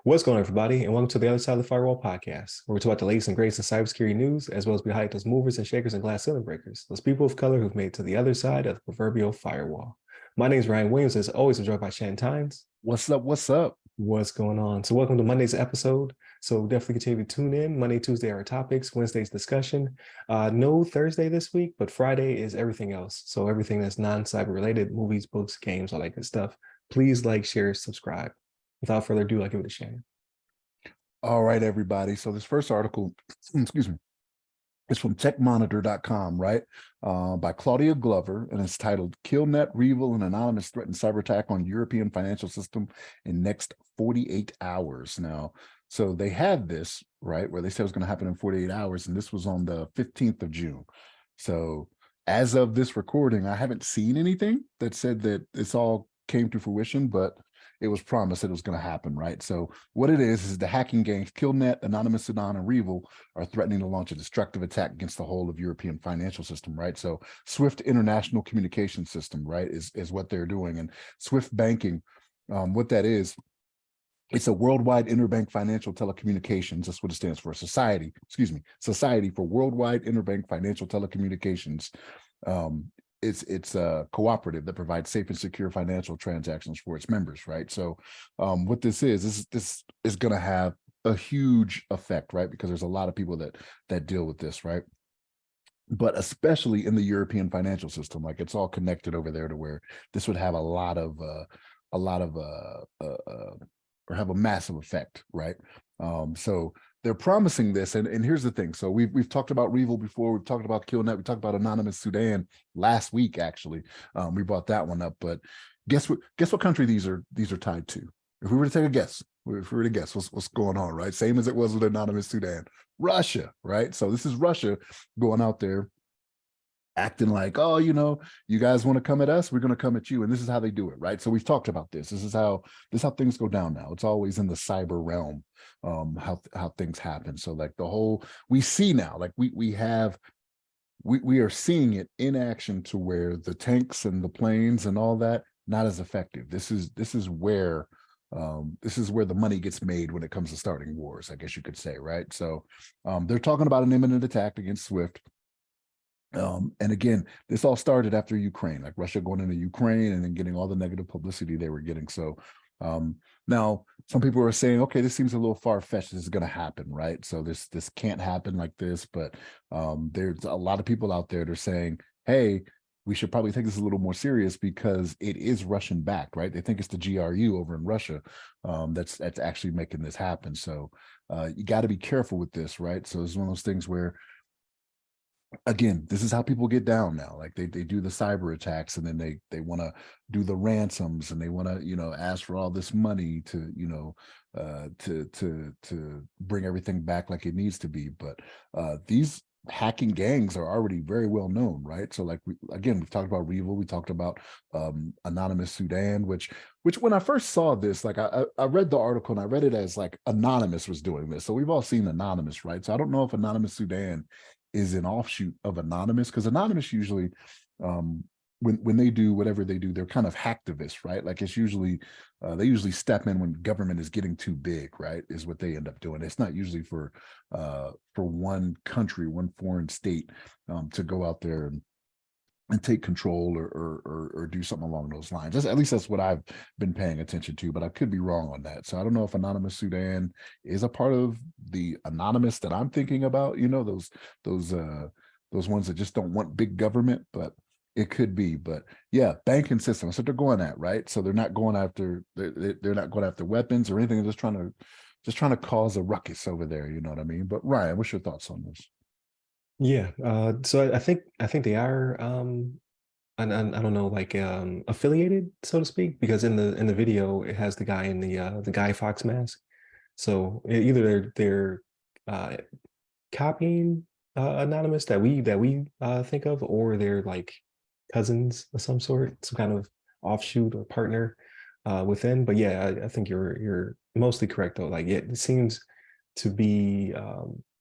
What's going on, everybody, and welcome to the Other Side of the Firewall podcast, where we talk about the latest and greatest in cybersecurity news, as well as behind those movers and shakers and glass ceiling breakers, those people of color who've made it to the other side of the proverbial firewall. My name is Ryan Williams, as always, I'm joined by Shannon Tynes. What's up? What's up? What's going on? So welcome to Monday's episode. So definitely continue to tune in. Monday, Tuesday are our topics, Wednesday's discussion. No Thursday this week, but Friday is everything else. So everything that's non-cyber related, movies, books, games, all that good stuff. Please like, share, subscribe. Without further ado, I'll give it to Shannon. All right, everybody. So this first article, excuse me, is from techmonitor.com, right? By Claudia Glover, and it's titled Killnet, REvil and Anonymous Threaten Cyberattack on European Financial System in Next 48 Hours. Now, so they had this, right, where they said it was going to happen in 48 hours, and this was on the 15th of June. So as of this recording, I haven't seen anything that said that this all came to fruition, but it was promised that it was going to happen, right? So what it is the hacking gangs Killnet, Anonymous, Sudan, and REvil are threatening to launch a destructive attack against the whole of European financial system, right? So SWIFT international communication system, right, is what they're doing. And SWIFT banking, what that is, it's a worldwide interbank financial telecommunications. That's what it stands for. Society for Worldwide Interbank Financial Telecommunications. It's a cooperative that provides safe and secure financial transactions for its members, right? So what this is going to have a huge effect, right? Because there's a lot of people that deal with this, right? But especially in the European financial system, like it's all connected over there to where this would have or have a massive effect, right? So they're promising this, and here's the thing. So we've talked about REvil before. We've talked about Killnet. We talked about Anonymous Sudan last week. Actually, we brought that one up. But guess what country these are tied to? If we were to take a guess, what's going on, right? Same as it was with Anonymous Sudan, Russia, right? So this is Russia going out there acting like, oh, you guys want to come at us, we're going to come at you, and this is how they do it, right? So we've talked about this. This is how things go down now. It's always in the cyber realm, how things happen. So like we see now, like we are seeing it in action to where the tanks and the planes and all that not as effective. This is where the money gets made when it comes to starting wars, I guess you could say, right? So they're talking about an imminent attack against SWIFT. And again, this all started after Ukraine, like Russia going into Ukraine and then getting all the negative publicity they were getting. So now some people are saying, okay, this seems a little far-fetched. This is going to happen, right? So this can't happen like this. But there's a lot of people out there that are saying, hey, we should probably take this a little more serious because it is Russian backed, right? They think it's the GRU over in Russia that's actually making this happen. So you got to be careful with this, right? So it's one of those things where, again, this is how people get down now. Like they do the cyber attacks, and then they want to do the ransoms, and they want to ask for all this money to to bring everything back like it needs to be. But these hacking gangs are already very well known, right? So like we've talked about REvil, we talked about Anonymous Sudan, which when I first saw this, like I read the article and I read it as like Anonymous was doing this. So we've all seen Anonymous, right? So I don't know if Anonymous Sudan is an offshoot of Anonymous, because Anonymous usually when they do whatever they do, they're kind of hacktivists, right? Like it's usually they usually step in when government is getting too big, right? Is what they end up doing. It's not usually for one country, one foreign state to go out there and take control or do something along those lines. At least that's what I've been paying attention to, but I could be wrong on that. So I don't know if Anonymous Sudan is a part of the Anonymous that I'm thinking about, those ones that just don't want big government, but it could be. But yeah, banking system, that's what they're going at, right? So they're not going after weapons or anything. They're just trying to cause a ruckus over there, you know what I mean? But Ryan, what's your thoughts on this? Yeah, so I think they are I don't know, like affiliated, so to speak, because in the video it has the guy in the Guy Fawkes mask. So either they're copying Anonymous that we think of, or they're like cousins of some sort, some kind of offshoot or partner within. But yeah, I think you're mostly correct though. Like it seems to be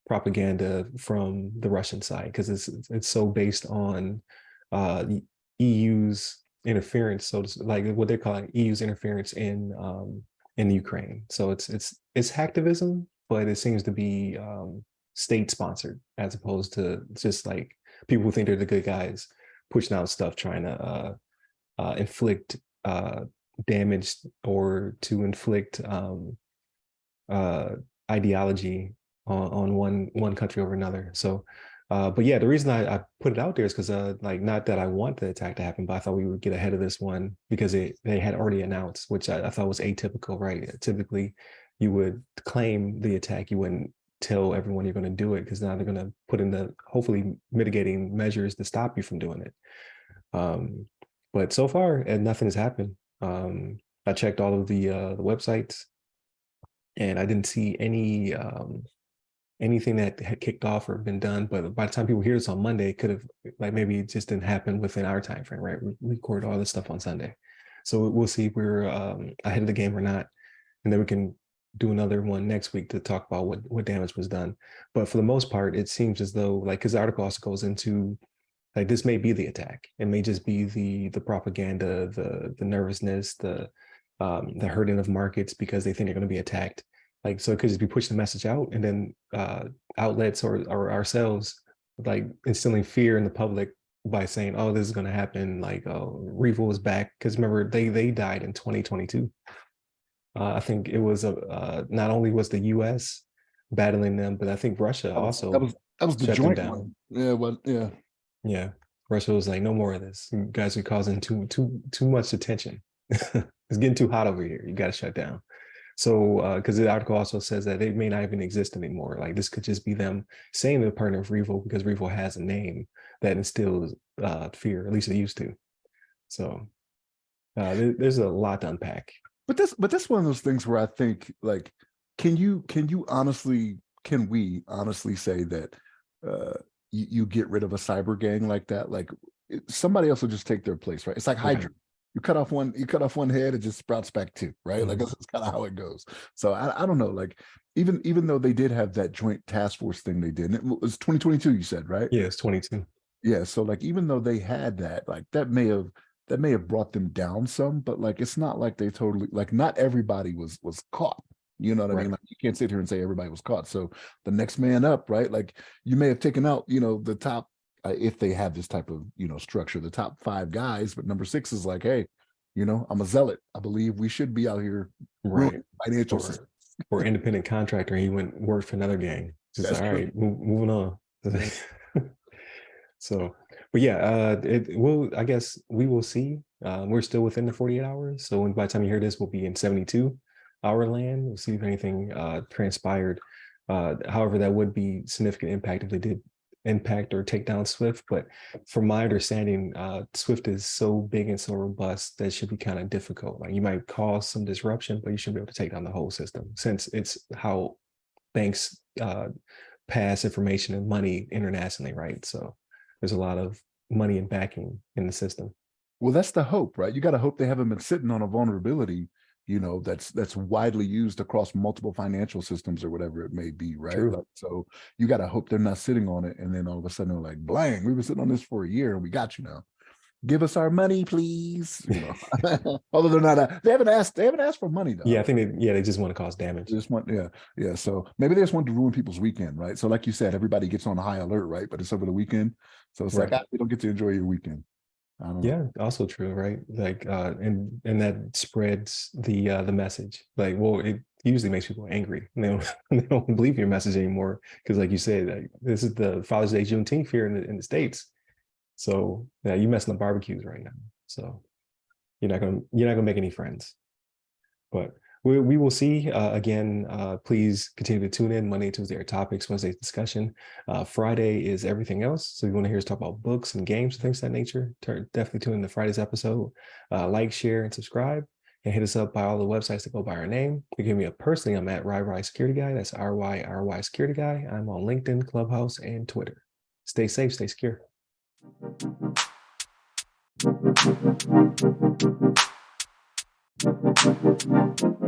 propaganda from the Russian side, because it's so based on the EU's interference, so to, like what they're calling EU's interference in Ukraine. So it's hacktivism, but it seems to be state sponsored as opposed to just like people who think they're the good guys pushing out stuff trying to inflict damage or to inflict ideology on one country over another. So, but yeah, the reason I put it out there is because like not that I want the attack to happen, but I thought we would get ahead of this one because they had already announced, which I thought was atypical, right? Typically, you would claim the attack, you wouldn't tell everyone you're going to do it because now they're going to put in the hopefully mitigating measures to stop you from doing it. But so far, and nothing has happened. I checked all of the websites, and I didn't see any anything that had kicked off or been done. But by the time people hear this on Monday, it could have like maybe it just didn't happen within our time frame, right? We recorded all this stuff on Sunday, so we'll see if we're ahead of the game or not, and then we can do another one next week to talk about what damage was done. But for the most part, it seems as though like because the article also goes into like this may be the attack. It may just be the propaganda, the nervousness, the hurting of markets because they think they're going to be attacked. Like so, it could just be pushing the message out, and then outlets or ourselves like instilling fear in the public by saying, "Oh, this is going to happen." Like, "Oh, REvil is back," because remember they died in 2022. I think it was not only was the U.S. battling them, but I think Russia also that was the shut them joint down. one. Yeah, well, yeah. Yeah, Russia was like, no more of this. You guys are causing too much attention. It's getting too hot over here. You got to shut down. So, because the article also says that it may not even exist anymore. Like this could just be them saying they're partner of REvil because REvil has a name that instills fear. At least it used to. So, there's a lot to unpack. But that's one of those things where I think like, can we honestly say that you get rid of a cyber gang like that? Like somebody else will just take their place, right? It's like Hydra. You cut off one head, it just sprouts back two, right? Like that's kind of how it goes. So I don't know. Like even though they did have that joint task force thing they did, and it was 2022, you said, right? Yeah, it's 22. Yeah. So like even though they had that, like that may have brought them down some, but like it's not like they totally like not everybody was caught. You know what I mean? Like you can't sit here and say everybody was caught. So the next man up, right? Like you may have taken out, the top if they have this type of structure, the top 5 guys, but number 6 is like, hey, I'm a zealot. I believe we should be out here Right. Financial system. Or independent contractor. He went work for another gang. Just all right, moving on. So, but yeah, I guess we will see. We're still within the 48 hours. So by the time you hear this, we'll be in 72-hour land. We'll see if anything transpired. However, that would be significant impact if they did impact or take down Swift. But from my understanding, Swift is so big and so robust that it should be kind of difficult. Like you might cause some disruption, but you should be able to take down the whole system since it's how banks pass information and money internationally, right? So there's a lot of money and backing in the system. Well, that's the hope, right? You got to hope they haven't been sitting on a vulnerability, that's widely used across multiple financial systems or whatever it may be, right? True. Like, so you got to hope they're not sitting on it, and then all of a sudden they're like, "Blang, we were sitting on this for a year, and we got you now. Give us our money, please." Although they haven't asked for money though. Yeah, I think they just want to cause damage. They just want, yeah. So maybe they just want to ruin people's weekend, right? So like you said, everybody gets on high alert, right? But it's over the weekend, so it's like we don't get to enjoy your weekend. Yeah, also true, right? Like, and that spreads the message. Like, well, it usually makes people angry. They don't believe your message anymore because, like you said, like, this is the Father's Day, Juneteenth here in the States. So yeah, you messing up barbecues right now. So you're not gonna make any friends. But we will see. Again, please continue to tune in. Monday, Tuesday are topics, Wednesday's discussion. Friday is everything else. So if you want to hear us talk about books and games and things of that nature, definitely tune in to Friday's episode. Like, share, and subscribe. And hit us up by all the websites that go by our name. You can hit me up personally. I'm at RY Security Guy. That's RY Security Guy. I'm on LinkedIn, Clubhouse, and Twitter. Stay safe, stay secure. Thank you.